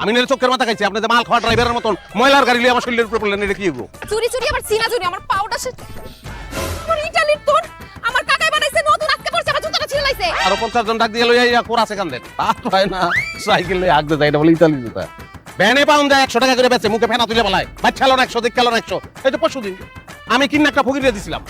আমি নিজের চোখের মাথা খাইছি, আপনি যে মাল খাওয়া ড্রাইভারের মতন ময়লার গাড়ি লিয়ে আমার শরীরের উপরে পড়লেন, এটা কি গো? চুরি চুরি আবার সিনা চুরি, আমার পাউডার সে আমার ইটালির তোর আমার কাকাই বানাইছে, নতুন আজকে পড়ছে, আমার জুতাটা ছিঁড়ে লাইছে। আরো 50 জন ডাক দিয়ে লইয়া কোর আছে কান্দে পায় না, সাইকেল লইয়া আগতে যায়, এটা বলে ইতালি জুতা। ভ্যানে পাউন্ড দেয় 100 টাকা করে বেচে, মুখে ফেনা তুলে বলায় বাচ্চা হলো 100, দেখ খেলো 100। এই তো পরশুদিন আমি কিনা একটা ফকিরে দিছিলাম,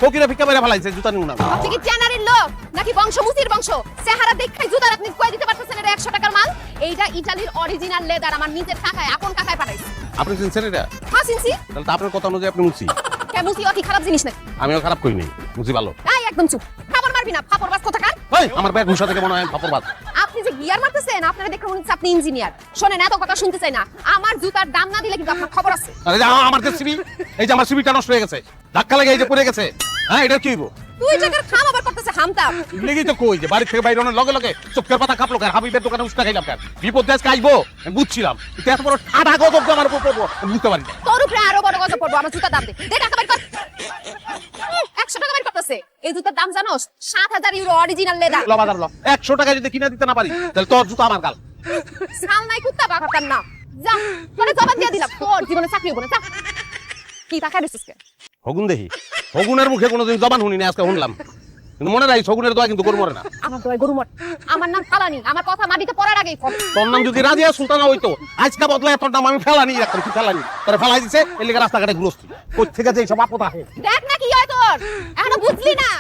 ফকিরে ফিকা মেরে ফেলাইছে জুতা নিউ না। আপনি কি চ্যানারির লোক নাকি বংশ মুসির বংশ? চেহারা দেখাই জুতার আপনি কই দিতে পারতেছেন এটা 100 টাকার মাল? এইটা ইতালির অরিজিনাল লেদার, আমার নিজের কাকায় আপন কাকায় পাঠাইছে। আপনি চিনছেন এটা? হ্যাঁ চিনছি। তাহলে তো আপনার কথা অনুযায়ী আপনি মুছি। কে মুসি অতি খারাপ জিনিস নাকি? আমিও খারাপ করি নাই, মুছি ভালো। এই একদম চুপ, ফাপড় মারবি না, ফাপড় বাস কোথাকার। ওই আমার ব্যাগ ঘুষা থেকে মনে হয় ফাপড় বাদ। আপনি যে গিয়ার মারতেছেন, আপনারা দেখে মনে হচ্ছে আপনি ইঞ্জিনিয়ার। শোনেন, এত কথা শুনতে চাই না, আমার জুতার দাম না দিলে কিন্তু আপনার খবর আছে। আরে যা, আমার যে সিবি, এই যে আমার সিবিটা নষ্ট হয়ে গেছে, ধাক্কা লেগে এই যে পড়ে গেছে। হ্যাঁ, এটা কি হইব? তুই টাকার খাম আবার করতেছে হামতা। লেগেই তো কই যে বাড়ি থেকে বাইরে অনেক লগে লগে চোখের পাতা কাঁপলো কেন, হাবিবের দোকানে উস্তা খাইলাম কেন, বিপদ দেশ আইবো আমি বুঝছিলাম, কিন্তু এত বড় ঠাডা গজব যে আমার উপর পড়বো আমি বুঝতে পারি না। তোর উপরে আরো বড় গজব পড়বো, আমার জুতা দাম দে। দে টাকা বের কর। 100 টাকা বের করতেছে। এই জুতার দাম জানোস? 7000 ইউরো অরিজিনাল লেদার। ল বাজার ল, 100 টাকা যদি কিনে দিতে না পারি তাহলে তোর জুতা আমার গাল। সাল নাই কুত্তা বাকাতার না। যা, তোরে জবাব দিয়ে দিলাম, তোর জীবনে চাকরি হবে না। যা। কি টাকা দিছিস কে? হগুন দেখি, হগুনের মুখে কোনোদিন জবান শুনি না, আজকে শুনলাম। কিন্তু মনে রাখিস, হগুনের দোয়া কিন্তু গরু মরে না। আমার দয় গরু মর। আমার নাম কালানি, আমার কথা মাটিতে পড়ার আগেই ফল। তোর নাম যদি রাজিয়া সুলতানা হইতো, আজকে বদলায় তোর নাম আমি ফেলানি রাখতাম। তুই ফেলানি, তোরে ফেলাই দিছে, এর লিগে রাস্তাঘাটে ঘুরস্তি। কোথা থেকে যে সব আপদ আহে দেখ না কি হয় তোর, এখনো বুঝলি না।